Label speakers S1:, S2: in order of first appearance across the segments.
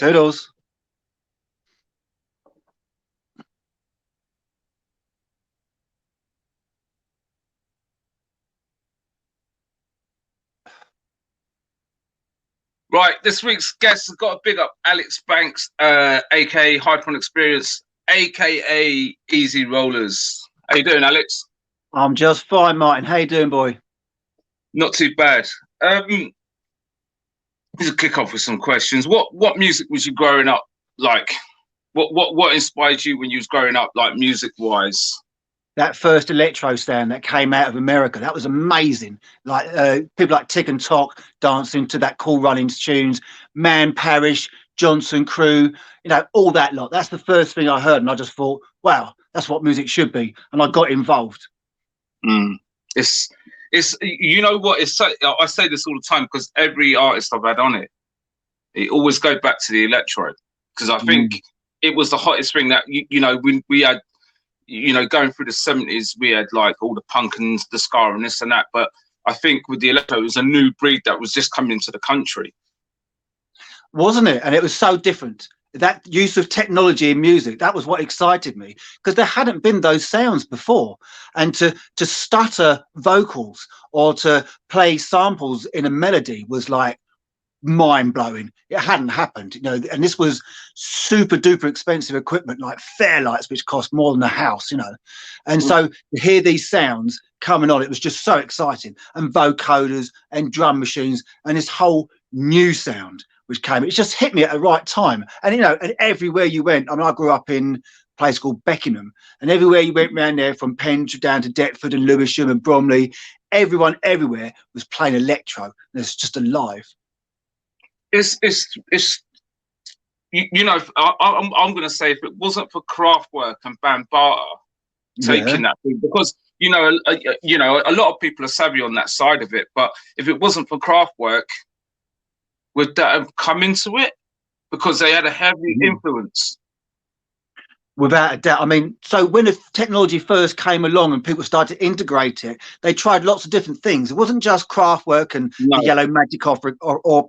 S1: Toodles.
S2: Right, this week's guest has got a big up Alex Banks, aka Hyper Experience, aka Easy Rollers. How you doing, Alex?
S1: I'm just fine, Martin. How you doing, boy?
S2: Not too bad. Just kick off with some questions. What music was you growing up like? What inspired you when you was growing up, like music wise?
S1: That first electro stand that came out of America, that was amazing. Like people like Tick and Tock dancing to that Cool Runnings tunes, Man Parish, Johnson Crew, all that lot. That's the first thing I heard, and I just thought, wow, that's what music should be, and I got involved.
S2: It's you know what? It's so, I say this all the time because every artist I've had on it always goes back to the electro, because I think it was the hottest thing that when we had. Going through the 70s, we had like all the punk and the ska and this and that. But I think with the electro, it was a new breed that was just coming into the country.
S1: Wasn't it? And it was so different. That use of technology in music, that was what excited me, because there hadn't been those sounds before. And to stutter vocals or to play samples in a melody was like mind-blowing. It hadn't happened, and this was super duper expensive equipment like Fairlights, which cost more than a house, and so to hear these sounds coming on, it was just so exciting. And vocoders and drum machines and this whole new sound which came, it just hit me at the right time. And and everywhere you went, I mean, I grew up in a place called Beckenham, and everywhere you went around there, from Penge down to Deptford and Lewisham and Bromley, everyone everywhere was playing electro, and it's just alive.
S2: It's I'm going to say, if it wasn't for Kraftwerk and Bambaataa taking that thing, because a lot of people are savvy on that side of it, but if it wasn't for Kraftwerk, would that have come into it? Because they had a heavy influence.
S1: Without a doubt. I mean, so when the technology first came along and people started to integrate it, they tried lots of different things. It wasn't just Kraftwerk and the Yellow Magic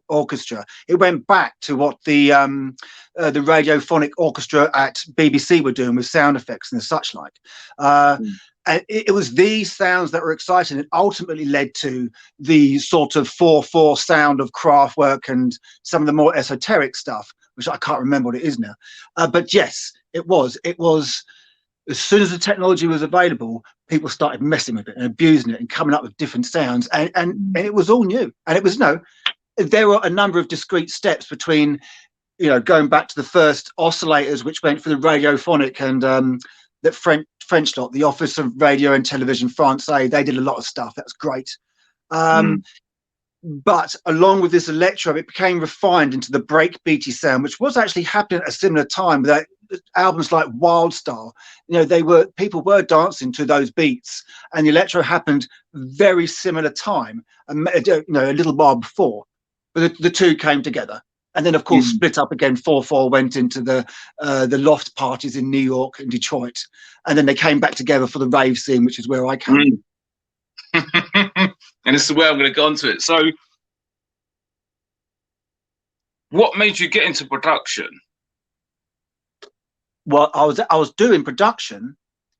S1: Orchestra. It went back to what the radiophonic orchestra at BBC were doing with sound effects and such like. And it was these sounds that were exciting. It ultimately led to the sort of 4/4 sound of Kraftwerk and some of the more esoteric stuff, which I can't remember what it is now. But yes, it was as soon as the technology was available, people started messing with it and abusing it and coming up with different sounds, and it was all new. And it was there were a number of discrete steps between going back to the first oscillators, which went for the radiophonic, and that French lot, the Office of Radio and Television Francais, they did a lot of stuff. That's great. But along with this electro, it became refined into the breakbeaty sound, which was actually happening at a similar time. That albums like Wildstar, people were dancing to those beats, and the electro happened very similar time, a little while before. But the two came together, and then of course split up again. 4/4 went into the loft parties in New York and Detroit, and then they came back together for the rave scene, which is where I came.
S2: And this is where I'm going to go on to it. So, what made you get into production?
S1: Well, I was doing production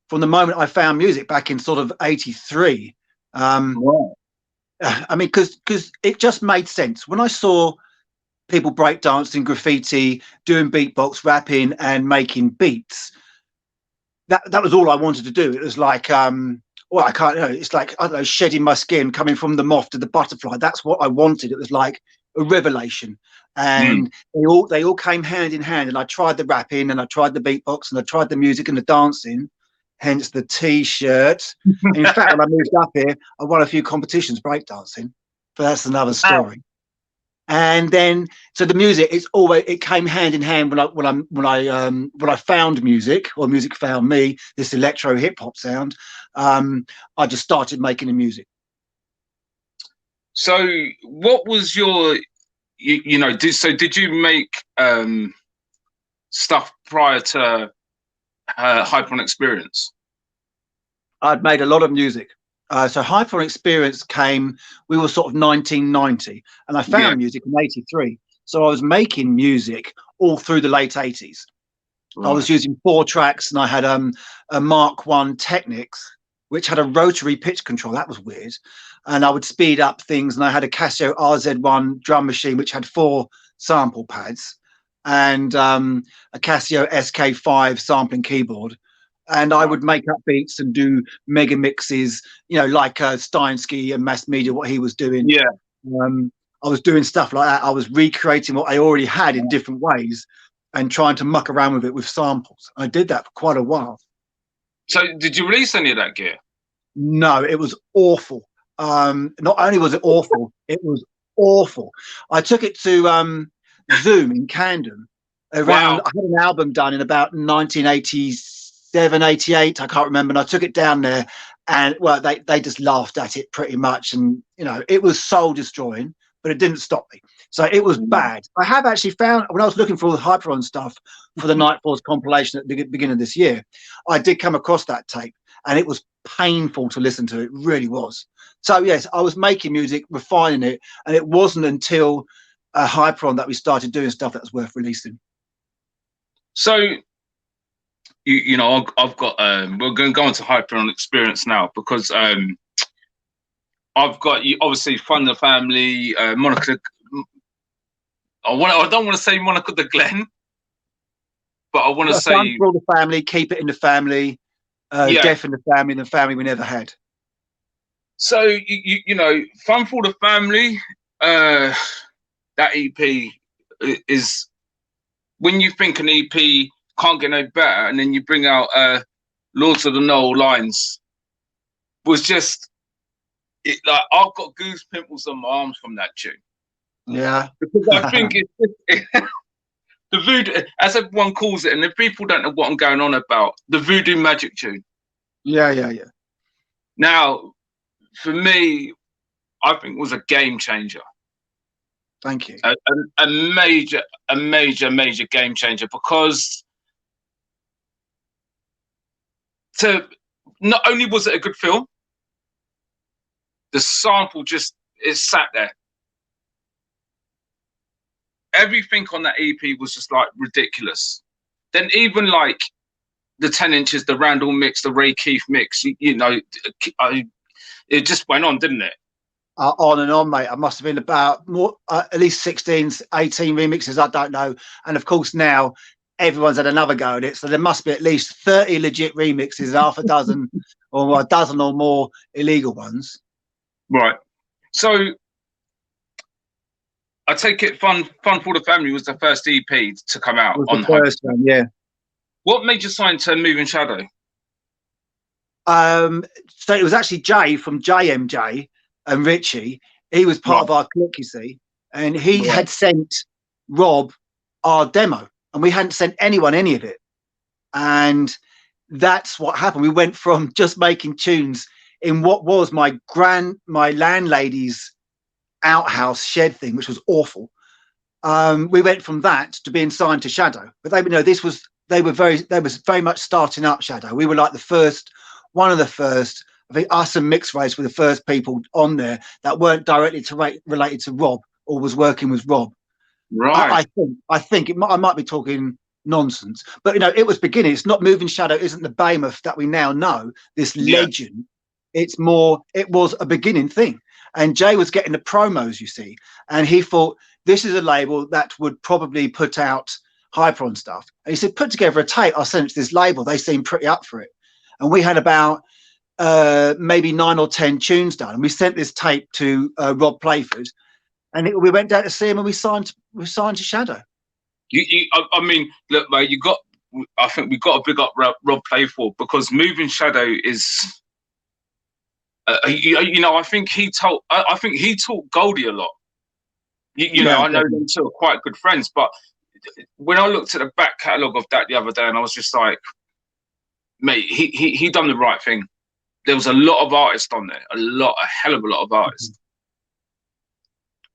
S1: from the moment I found music back in sort of '83. I mean, because it just made sense when I saw people breakdancing, graffiti, doing beatbox, rapping, and making beats. That was all I wanted to do. It was like, well, I can't, it's like, I don't know, shedding my skin, coming from the moth to the butterfly. That's what I wanted. It was like a revelation. And they all came hand in hand. And I tried the rapping, and I tried the beatbox, and I tried the music and the dancing, hence the T-shirt. In fact, when I moved up here, I won a few competitions breakdancing, but that's another story. And then, so the music, it came hand in hand when I found music, or music found me, this electro hip hop sound. I just started making the music.
S2: So what was your, did you make stuff prior to Hyper Experience?
S1: I'd made a lot of music. So Hyper Experience came, we were sort of 1990, and I found music in '83. So I was making music all through the late 80s.
S2: Right.
S1: I was using 4 tracks, and I had a Mark I Technics, which had a rotary pitch control. That was weird. And I would speed up things, and I had a Casio RZ1 drum machine, which had 4 sample pads, and a Casio SK5 sampling keyboard. And I would make up beats and do mega mixes, you know, like Steinsky and Mass Media, what he was doing.
S2: Yeah.
S1: I was doing stuff like that. I was recreating what I already had in different ways and trying to muck around with it with samples. I did that for quite a while.
S2: So did you release any of that gear?
S1: No, it was awful. Not only was it awful, it was awful. I took it to Zoom in Camden. Around, I had an album done in about 1987, 88. I can't remember. And I took it down there, and well, they just laughed at it pretty much. And you know, it was soul destroying, but it didn't stop me. So it was bad. I have actually found, when I was looking for all the Hyperon stuff for the Nightfalls compilation at the beginning of this year, I did come across that tape, and it was painful to listen to. It really was. So yes, I was making music, refining it, and it wasn't until Hyperon that we started doing stuff that was worth releasing.
S2: So, you know, I've got, we're going to go into Hyperon experience now, because I've got, obviously, Fun the Family, Monica. I don't want to say Monica the Glen, but I want to say
S1: Fun for all the family, Keep It in the Family, Death in the Family we never had.
S2: So you know, Fun for the Family, that EP is, when you think an EP can't get no better, and then you bring out Lords of the Knoll Lines, was just like, I've got goose pimples on my arms from that tune.
S1: Yeah,
S2: because I think it's the voodoo, as everyone calls it, and if people don't know what I'm going on about, the voodoo magic tune.
S1: Yeah.
S2: Now, for me, I think it was a game changer.
S1: Thank you.
S2: A major game changer, because not only was it a good film, the sample just, it sat there. Everything on that EP was just like ridiculous. Then even like the 10 inches, the Randall mix, the Ray Keith mix, you know, it just went on, didn't it?
S1: On and on, mate. I must have been about more, at least 16, 18 remixes, I don't know. And of course now everyone's had another go at it. So there must be at least 30 legit remixes, half a dozen or a dozen or more illegal ones.
S2: Right. So I take it Fun for the Family was the first EP to come out on
S1: the first one, yeah.
S2: What made you sign to Moving Shadow?
S1: So it was actually Jay from JMJ and Richie. He was part of our clique, you see, and he had sent Rob our demo, and we hadn't sent anyone any of it. And that's what happened. We went from just making tunes in what was my landlady's outhouse shed thing, which was awful. We went from that to being signed to Shadow, but they were very much starting up Shadow. We were like one of the first. I think us and Mixed Race were the first people on there that weren't directly related to Rob or was working with Rob.
S2: Right.
S1: I think I might be talking nonsense, but you know, it was beginning. It's not Moving Shadow isn't the behemoth that we now know, this legend. It was a beginning thing. And Jay was getting the promos, you see, and he thought this is a label that would probably put out Hyperon stuff. And he said, put together a tape. I'll send it to this label. They seem pretty up for it. And we had about maybe 9 or 10 tunes done. And we sent this tape to Rob Playford, and we went down to see him, and we signed to Shadow.
S2: I mean, look, mate, I think we got to big up Rob Playford, because Moving Shadow is. You know, I think he taught Goldie a lot. You know, I know them two are quite good friends, but when I looked at the back catalogue of that the other day, and I was just like, mate, he done the right thing. There was a lot of artists on there, a hell of a lot of artists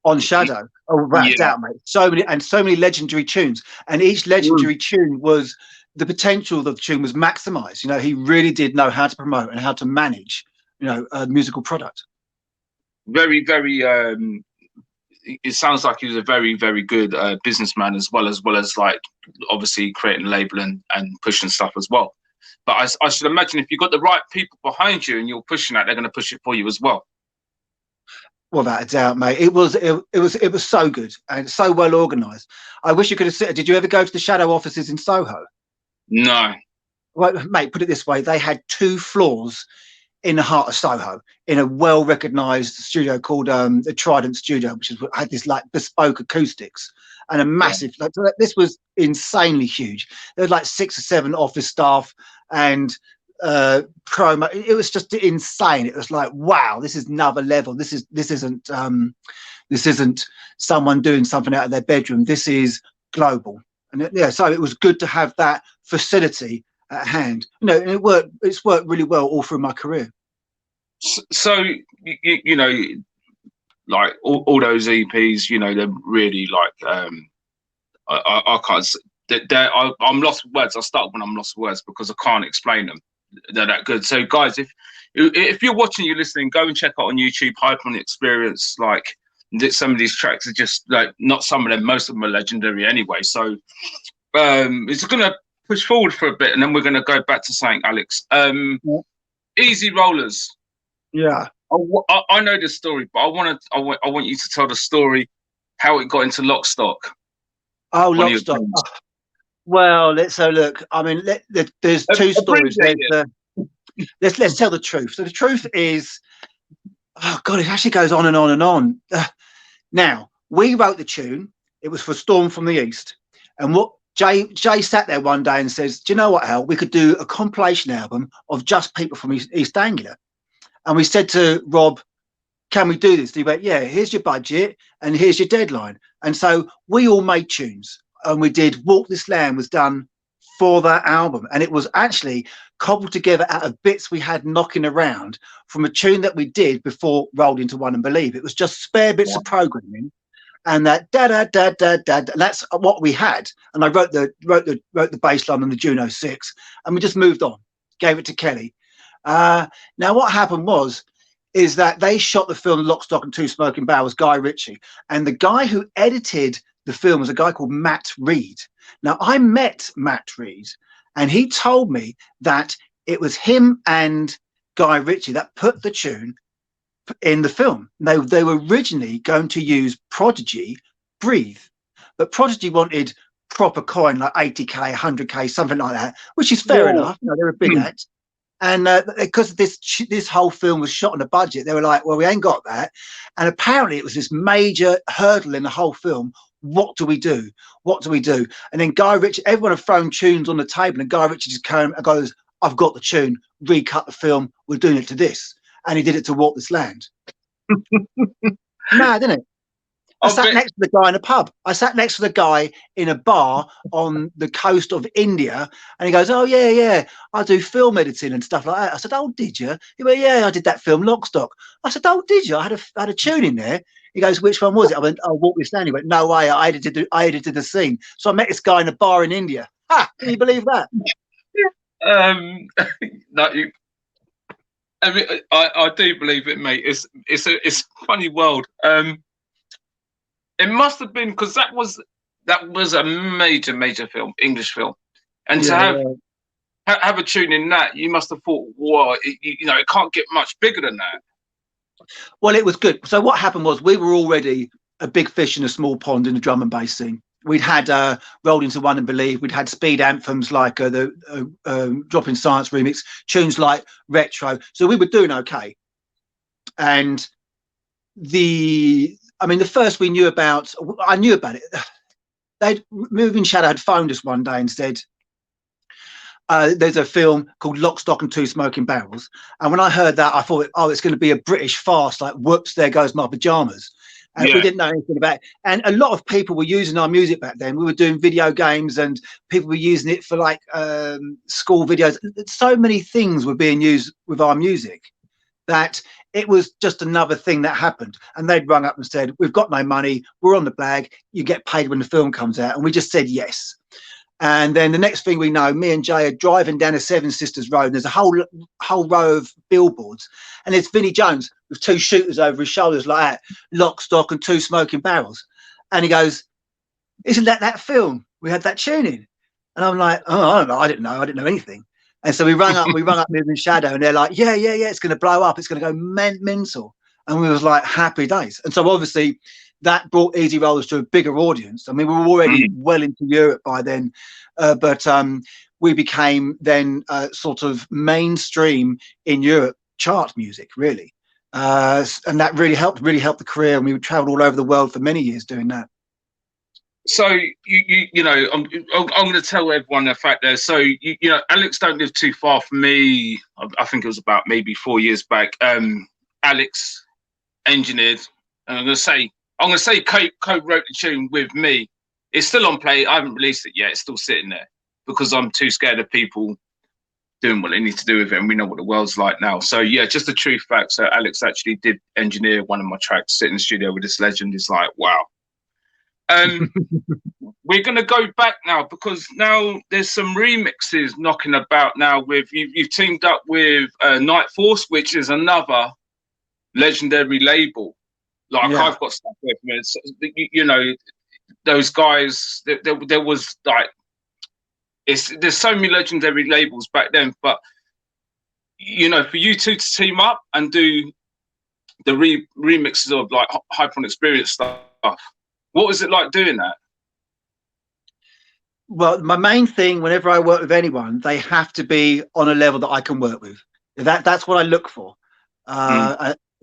S1: on Shadow. Oh, without doubt, mate. So many legendary tunes, and each legendary tune was the potential of the tune was maximized. You know, he really did know how to promote and how to manage, you know, a musical product.
S2: Very, very it sounds like he was a very, very good businessman as well as like obviously creating a label and pushing stuff as well. But I should imagine if you've got the right people behind you and you're pushing that, they're going to push it for you as well.
S1: Without a doubt, mate. It was so good and so well organised. I wish you could have seen. Did you ever go to the Shadow offices in Soho?
S2: No.
S1: Well, mate, put it this way: they had 2 floors in the heart of Soho, in a well-recognised studio called the Trident Studio, which had this like bespoke acoustics and a massive. Like, this was insanely huge. There was like 6 or 7 office staff and promo. It was just insane. It was like, wow, this is another level. This isn't someone doing something out of their bedroom. This is global. And yeah, so it was good to have that facility at hand. You know, and it's worked really well all through my career.
S2: So you know, like all those EPs, you know, they're really like I can't. I'm lost for words. I start when I'm lost for words because I can't explain them. They're that good. So guys, if you're watching, you're listening, go and check out on YouTube Hype on the Experience. Like some of these tracks are just like, not some of them, most of them are legendary anyway. So it's gonna push forward for a bit, and then we're gonna go back to saying Alex. Easy Rollers.
S1: Yeah.
S2: I know this story, but I want you to tell the story how it got into Lock Stock.
S1: Oh, Lock Stock. Oh. Well, let's have a look. I mean, there's 2 stories. Let's tell the truth. So the truth is, oh God, it actually goes on and on and on. Now, we wrote the tune. It was for Storm from the East. And what Jay sat there one day and says, do you know what, Al? We could do a compilation album of just people from East Anglia. And we said to Rob, can we do this? And he went, yeah, here's your budget and here's your deadline. And so we all made tunes. And we did Walk This Land was done for that album. And it was actually cobbled together out of bits we had knocking around from a tune that we did before Rolled Into One and Believe. It was just spare bits of programming. And that da da da da da, that's what we had. And I wrote the bass line on the Juno 6, and we just moved on, gave it to Kelly. Now what happened is that they shot the film Lock, Stock and Two Smoking Barrels, Guy Ritchie, and the guy who edited the film was a guy called Matt Reed. Now I met Matt Reed, and he told me that it was him and Guy Ritchie that put the tune in the film. They were originally going to use Prodigy, Breathe, but Prodigy wanted proper coin, like 80k, 100k, something like that, which is fair enough. You know, they're a big act. And because this whole film was shot on a budget, they were like, well, we ain't got that. And apparently it was this major hurdle in the whole film. What do we do? What do we do? And then Guy Ritchie, everyone had thrown tunes on the table, and Guy Ritchie just came and goes, I've got the tune, recut the film, we're doing it to this. And he did it to Walk This Land. Mad, isn't it? I sat next to the guy in a pub. I sat next to the guy in a bar on the coast of India, and he goes, oh, yeah, I do film editing and stuff like that. I said, oh, did you? He went, yeah, I did that film, Lock, Stock. I said, oh, did you? I had a tune in there. He goes, which one was it? I went, oh, Walk This Land. He went, no way, I edited the scene. So I met this guy in a bar in India. Ha! Can you believe that?
S2: No, I mean, I do believe it, mate. It's a funny world. It must have been because that was a major film, English film, and to have a tune in that, you must have thought, whoa, you know, it can't get much bigger than that.
S1: Well, it was good. So what happened was we were already a big fish in a small pond in the drum and bass scene. We'd had Rolled Into One and Believe. We'd had speed anthems like the Drop in Science remix, tunes like Retro. So we were doing okay. And the first I knew about it. Moving Shadow had phoned us one day and said, there's a film called Lock, Stock and Two Smoking Barrels. And when I heard that, I thought, oh, it's going to be a British farce, like, whoops, there goes my pajamas. And we didn't know anything about it. And a lot of people were using our music back then. We were doing video games and people were using it for like school videos. So many things were being used with our music that it was just another thing that happened. And they'd rung up and said, we've got no money. We're on the bag. You get paid when the film comes out. And we just said yes. And then the next thing we know, me and Jay are driving down a Seven Sisters Road. And there's a whole row of billboards, and there's Vinnie Jones with two shooters over his shoulders like that, lock, stock, and two smoking barrels. And he goes, "Isn't that film? We had that tune in." And I'm like, "Oh, I don't know. I didn't know anything." And so we rung up Moving Shadow, and they're like, yeah, it's going to blow up. It's going to go mental. And we was like, happy days. And so obviously that brought Easy Rollers to a bigger audience. I mean, we were already well into Europe by then, but we became then sort of mainstream in Europe chart music, really. And that really helped the career. And we traveled all over the world for many years doing that.
S2: So you know, I'm going to tell everyone the fact there. So you know, Alex don't live too far from me. I think it was about maybe 4 years back. Alex engineered, and I'm going to say co-wrote the tune with me. It's still on play. I haven't released it yet. It's still sitting there because I'm too scared of people doing what they need to do with it, and we know what the world's like now. So yeah, just the true fact. So Alex actually did engineer one of my tracks, sit in the studio with this legend. It's like, wow. We're going to go back now because now there's some remixes knocking about now. With you've teamed up with Night Force, which is another legendary label. Like I've got stuff with me. You know, those guys. There was like, there's so many legendary labels back then. But you know, for you two to team up and do the remixes of like Hyper Experience stuff. What was it like doing that?
S1: Well, my main thing, whenever I work with anyone, they have to be on a level that I can work with. That's what I look for.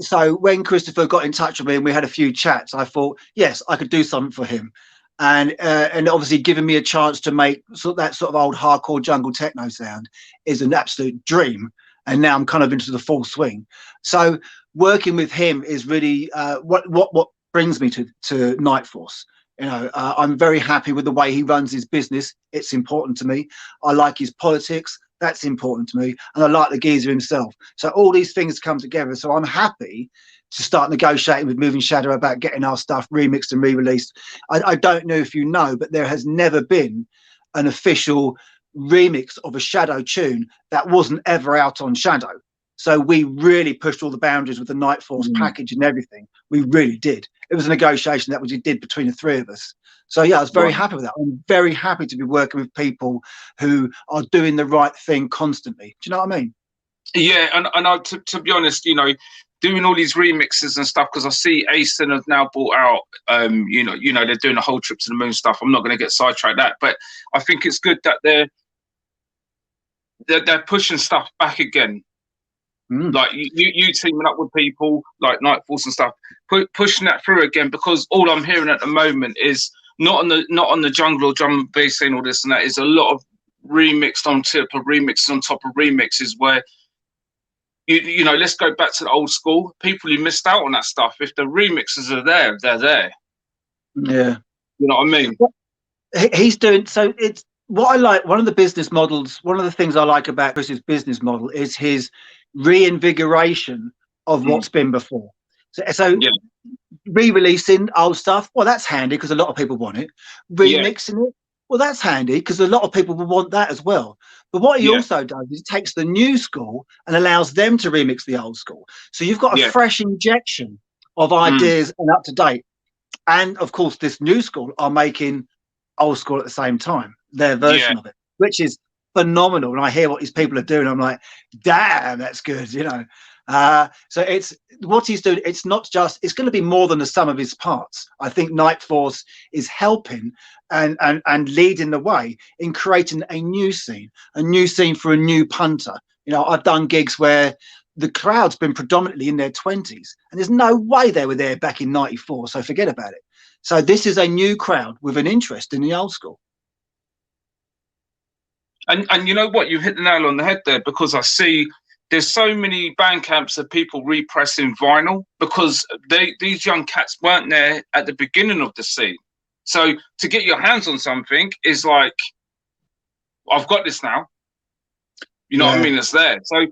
S1: So when Christopher got in touch with me and we had a few chats, I thought, yes, I could do something for him. And obviously giving me a chance to make that sort of old hardcore jungle techno sound is an absolute dream. And now I'm kind of into the full swing. So working with him is really what brings me to Night Force. You know, I'm very happy with the way he runs his business. It's important to me. I like his politics. That's important to me. And I like the geezer himself. So all these things come together. So I'm happy to start negotiating with Moving Shadow about getting our stuff remixed and re-released. I don't know if you know, but there has never been an official remix of a Shadow tune that wasn't ever out on Shadow. So we really pushed all the boundaries with the Night Force package and everything. We really did. It was a negotiation that we did between the three of us. So yeah, I was very happy with that. I'm very happy to be working with people who are doing the right thing constantly. Do you know what I mean?
S2: Yeah, and to be honest, you know, doing all these remixes and stuff, because I see Asen have now brought out, you know, they're doing a whole trip to the moon stuff. I'm not going to get sidetracked that, but I think it's good that they're pushing stuff back again. Like you teaming up with people like Night Force and stuff, pushing that through again, because all I'm hearing at the moment is not on the jungle or drum and bass scene, all this and that, is a lot of remixed on top of remixes on top of remixes where you know, let's go back to the old school. People who missed out on that stuff, if the remixes are there, they're there.
S1: Yeah.
S2: You know what I mean?
S1: He's doing, so it's what I like. One of the business models, one of the things I like about Chris's business model is his reinvigoration of what's been before. So re-releasing old stuff, well, that's handy because a lot of people want it. Remixing it, well, that's handy because a lot of people will want that as well. But what he also does is takes the new school and allows them to remix the old school. So you've got a fresh injection of ideas and up to date. And of course, this new school are making old school at the same time, their version of it, which is phenomenal. And I hear what these people are doing, I'm like, damn, that's good, you know. So it's what he's doing. It's not just, it's going to be more than the sum of his parts. I think Night Force is helping and leading the way in creating a new scene for a new punter. You know, I've done gigs where the crowd's been predominantly in their 20s, and there's no way they were there back in '94. So forget about it. So this is a new crowd with an interest in the old school.
S2: And you know what, you hit the nail on the head there, because I see there's so many band camps of people repressing vinyl because these young cats weren't there at the beginning of the scene. So to get your hands on something is like, I've got this now. You know what I mean? It's there. So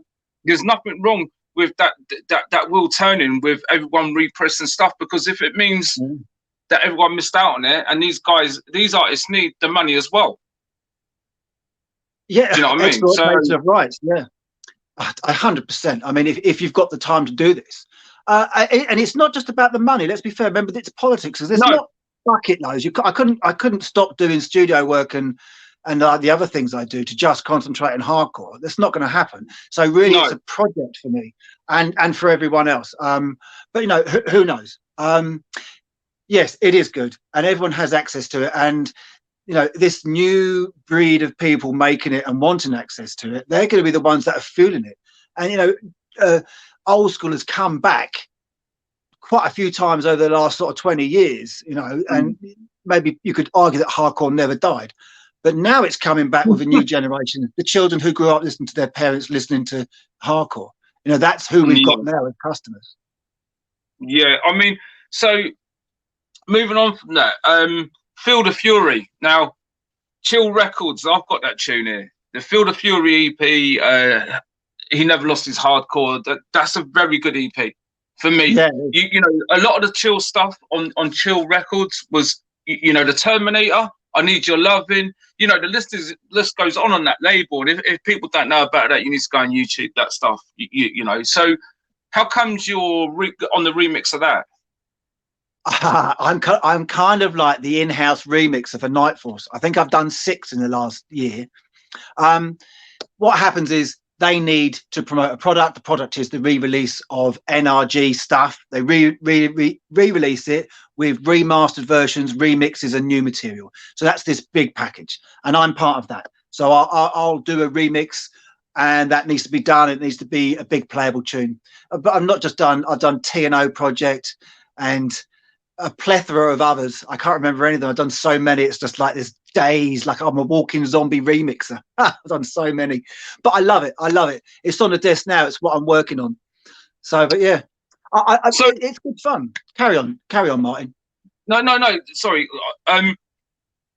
S2: there's nothing wrong with that wheel turning with everyone repressing stuff, because if it means that everyone missed out on it, and these artists need the money as well.
S1: Yeah,
S2: Do you know what I mean?
S1: exploitation of rights. Yeah, 100%. I mean, if you've got the time to do this, and it's not just about the money. Let's be fair. Remember, it's politics. Because it's
S2: no,
S1: not bucket loads. I couldn't stop doing studio work and the other things I do to just concentrate on hardcore. That's not going to happen. So really,
S2: no.
S1: it's a project for me and for everyone else. But you know, who knows? Yes, it is good, and everyone has access to it. And you know, this new breed of people making it and wanting access to it, they're going to be the ones that are feeling it. And you know, old school has come back quite a few times over the last sort of 20 years, you know, and maybe you could argue that hardcore never died, but now it's coming back with a new generation, the children who grew up listening to their parents listening to hardcore. You know, that's who we've got now as customers.
S2: Yeah, I mean, so moving on from that, Feel the Fury. Now, Chill Records, I've got that tune here. The Feel the Fury EP, He Never Lost His Hardcore. That's a very good EP for me.
S1: Yeah.
S2: You know, a lot of the chill stuff on Chill Records was, you know, the Terminator, I Need Your Loving. You know, the list goes on that label. And if people don't know about that, you need to go on YouTube, that stuff, you know. So how comes you're on the remix of that?
S1: I'm kind of like the in-house remix of a Night Force. I think I've done 6 in the last year. What happens is they need to promote a product. The product is the re-release of NRG stuff. They re-release it with remastered versions, remixes, and new material. So that's this big package, and I'm part of that. So I'll do a remix, and that needs to be done. It needs to be a big playable tune. But I'm not just done. I've done T&O Project and a plethora of others. I can't remember any of them. I've done so many. It's just like there's days, like I'm a walking zombie remixer. I've done so many, but I love it. I love it. It's on the desk now. It's what I'm working on. So, but yeah, so it's good fun. Carry on, Martin.
S2: No. Sorry.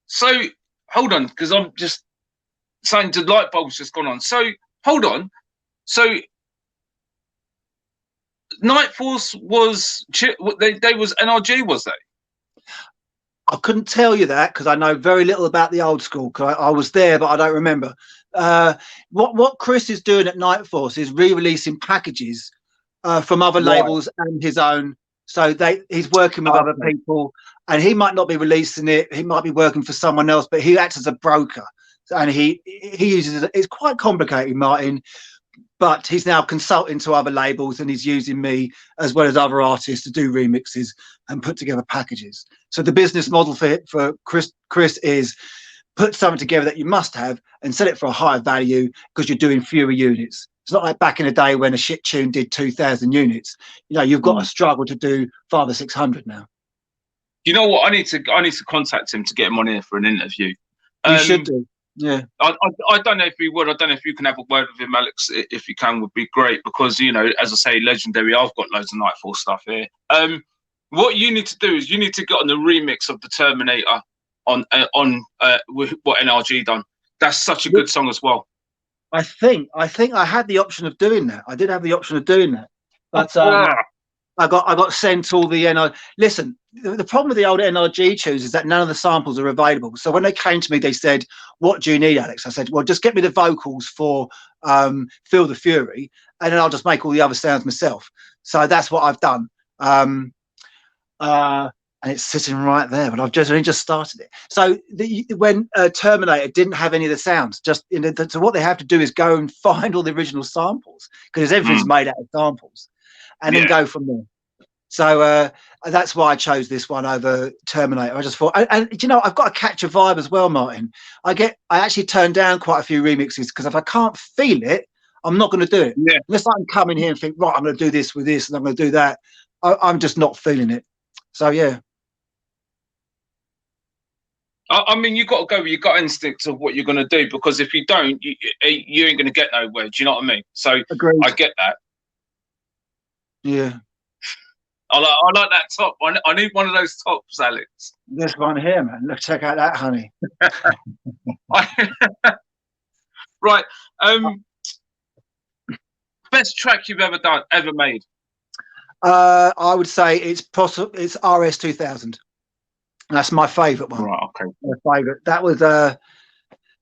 S2: So hold on, because I'm just saying the light bulb's just gone on. So hold on. So Night Force was they was NRG, was they?
S1: I couldn't tell you that because I know very little about the old school. Cause I was there, but I don't remember. What Chris is doing at Night Force is re-releasing packages from other labels and his own. So he's working with other people, and he might not be releasing it. He might be working for someone else, but he acts as a broker, and he uses it. It's quite complicated, Martin. But he's now consulting to other labels, and he's using me as well as other artists to do remixes and put together packages. So the business model for Chris is put something together that you must have and sell it for a higher value because you're doing fewer units. It's not like back in the day when a shit tune did 2,000 units. You know, you've got to struggle to do 500 or 600 now.
S2: You know what? I need to contact him to get him on here for an interview.
S1: You should do. Yeah,
S2: I don't know if he would. I don't know if you can have a word with him, Alex. If you can, would be great, because you know, as I say, legendary. I've got loads of Nightfall stuff here. What you need to do is you need to get on the remix of the Terminator on what NRG done. That's such a good song as well.
S1: I think I had the option of doing that. I did have the option of doing that, but I got sent all the Listen, the problem with the old NRG tunes is that none of the samples are available. So when they came to me, they said, "What do you need, Alex?" I said, "Well, just get me the vocals for Feel the Fury, and then I'll just make all the other sounds myself." So that's what I've done. And it's sitting right there, but I've only just started it. So when Terminator didn't have any of the sounds, so what they have to do is go and find all the original samples, because everything's made out of samples, and then go from there. So that's why I chose this one over Terminator. I just thought, and you know, I've got to catch a vibe as well, Martin. I actually turn down quite a few remixes because if I can't feel it, I'm not going to do it. Yeah. Unless I can come in here and think, right, I'm going to do this with this and I'm going to do that. I'm just not feeling it. So yeah.
S2: I mean, you got to go with your gut instinct of what you're going to do, because if you don't, you ain't going to get nowhere. Do you know what I mean? So agreed. I get that.
S1: Yeah.
S2: I like that top. I need one of those tops, Alex.
S1: This one here, man. Look, check out that, honey.
S2: Right. Best track you've ever made?
S1: I would say it's RS 2000. That's my favourite one.
S2: Right. Okay.
S1: My favourite. That was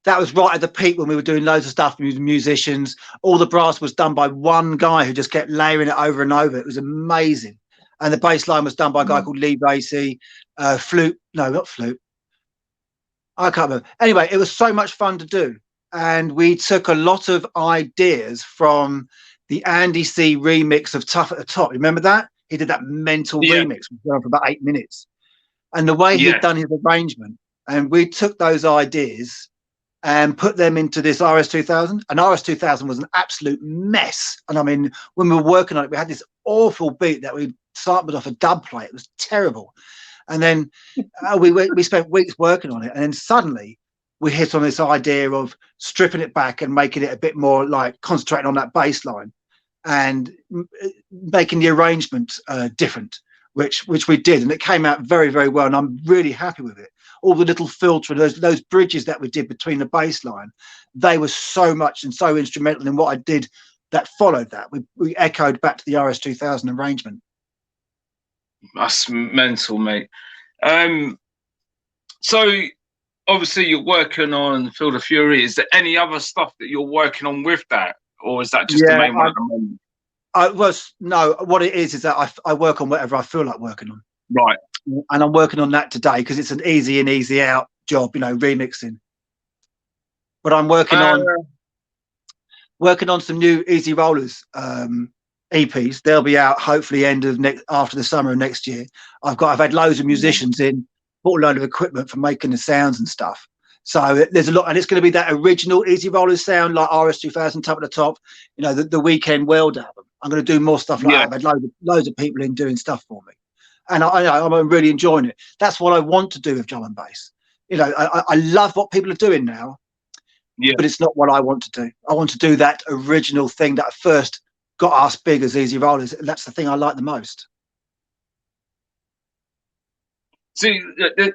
S1: that was right at the peak when we were doing loads of stuff with musicians. All the brass was done by one guy who just kept layering it over and over. It was amazing. And the bass line was done by a guy called Lee Racy. Flute, no, not flute. I can't remember. Anyway, it was so much fun to do. And we took a lot of ideas from the Andy C remix of Tough at the Top. Remember that? He did that mental remix for about 8 minutes. And the way he'd done his arrangement. And we took those ideas and put them into this RS-2000. And RS-2000 was an absolute mess. And I mean, when we were working on it, we had this awful beat that we sampled off a dub plate. It was terrible. And then we spent weeks working on it. And then suddenly we hit on this idea of stripping it back and making it a bit more like concentrating on that bass line and making the arrangement different, which we did. And it came out very, very well. And I'm really happy with it. All the little filter, those bridges that we did between the bass line, they were so much and so instrumental in what I did that followed that. We echoed back to the RS-2000 arrangement.
S2: That's mental, mate. So obviously you're working on Field of Fury. Is there any other stuff that you're working on with that? Or is that just the main one at the moment?
S1: No, what it is that I work on whatever I feel like working on.
S2: Right.
S1: And I'm working on that today because it's an easy in, easy out job, you know, remixing. But I'm working on some new Easy Rollers EPs. They'll be out hopefully after the summer of next year. I've had loads of musicians in, bought a load of equipment for making the sounds and stuff. So there's a lot, and it's going to be that original Easy Rollers sound like RS-2000, Top at the Top, you know, the Weekend World album. I'm going to do more stuff like that. I've had loads of people in doing stuff for me. And I'm really enjoying it. That's what I want to do with drum and bass. You know, I love what people are doing now, but it's not what I want to do. I want to do that original thing that first got us big as Easy Rollers. And that's the thing I like the most.
S2: See,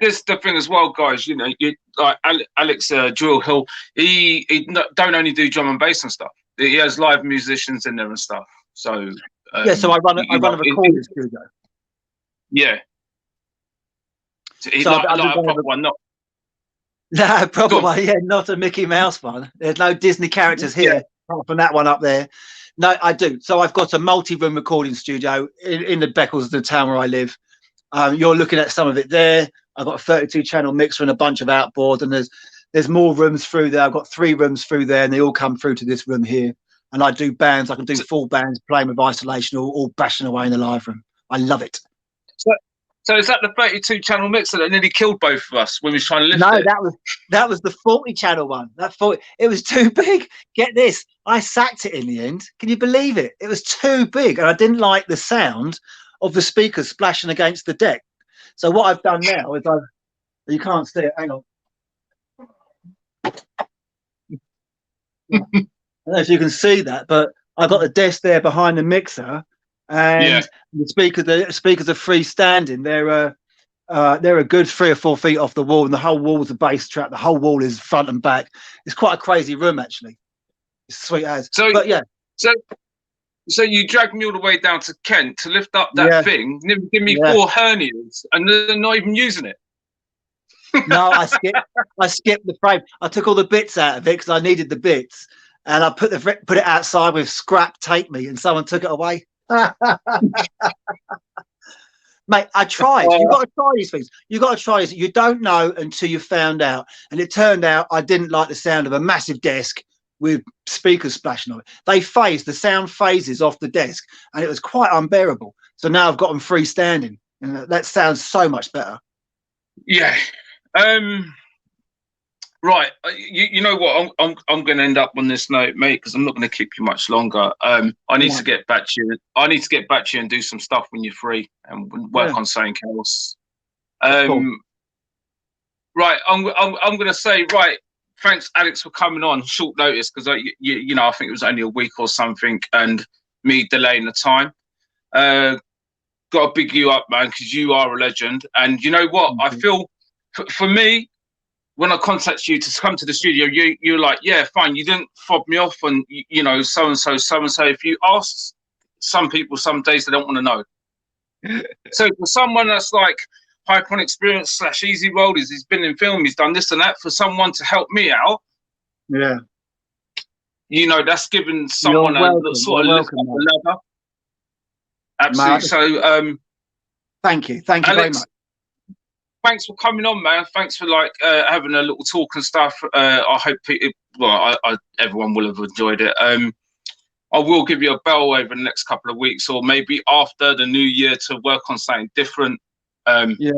S2: this the thing as well, guys. You know, like Alex Jewel Hill, he don't only do drum and bass and stuff. He has live musicians in there and stuff. So
S1: so I run a recording studio.
S2: Yeah. So he's like a proper one, not.
S1: No, proper one. Yeah, not a Mickey Mouse one. There's no Disney characters here, apart from that one up there. No, I do. So I've got a multi-room recording studio in the Beccles, the town where I live. You're looking at some of it there. I've got a 32-channel mixer and a bunch of outboards, and there's more rooms through there. I've got 3 rooms through there, and they all come through to this room here. And I do bands. I can do full bands playing with isolation, all bashing away in the live room. I love it.
S2: So is that the 32-channel mixer that nearly killed both of us when we was trying to lift it?
S1: No, that was the 40-channel one. It was too big. Get this, I sacked it in the end. Can you believe it? It was too big, and I didn't like the sound of the speakers splashing against the deck. So what I've done now is you can't see it. Hang on. I don't know if you can see that, but I've got the desk there behind the mixer. And the speakers are freestanding. They're a good 3 or 4 feet off the wall, and the whole wall is a bass trap. The whole wall is front and back. It's quite a crazy room, actually. It's sweet as.
S2: So you dragged me all the way down to Kent to lift up that thing. Never give me 4 hernias, and they're not even using it.
S1: No, I skipped the frame. I took all the bits out of it because I needed the bits, and I put it outside with scrap tape me, and someone took it away. Mate, I tried. You've got to try these things. You've got to try this. You don't know until you found out. And it turned out I didn't like the sound of a massive desk with speakers splashing on it. The sound phases off the desk, and it was quite unbearable. So now I've got them freestanding, and that sounds so much better.
S2: Yeah. Right. You know what? I'm going to end up on this note, mate, because I'm not going to keep you much longer. I need to get back to you. I need to get back to you and do some stuff when you're free and work on something else. Cool. Right. I'm going to say, right. Thanks, Alex, for coming on short notice because you know I think it was only a week or something, and me delaying the time. Got to big you up, man, because you are a legend. And you know what? I feel for me, when I contact you to come to the studio, you're like, yeah, fine. You didn't fob me off, and you know, so and so. If you ask some people, some days they don't want to know. So for someone that's like Hypon Experience / Easy Rollers, he's been in film, he's done this and that. For someone to help me out,
S1: Yeah.
S2: You know, that's given someone a sort of lift up the ladder. Absolutely. So,
S1: thank you
S2: Alex,
S1: very much.
S2: Thanks for coming on, man. Thanks for like having a little talk and stuff. I hope everyone will have enjoyed it. I will give you a bell over the next couple of weeks, or maybe after the new year, to work on something different.
S1: Yeah.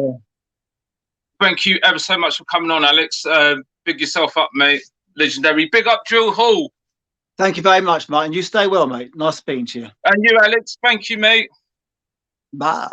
S2: Thank you ever so much for coming on, Alex. Big yourself up, mate. Legendary. Big up Drill Hall.
S1: Thank you very much, Martin. You stay well, mate. Nice speaking to you.
S2: And you, Alex. Thank you, mate.
S1: Bye.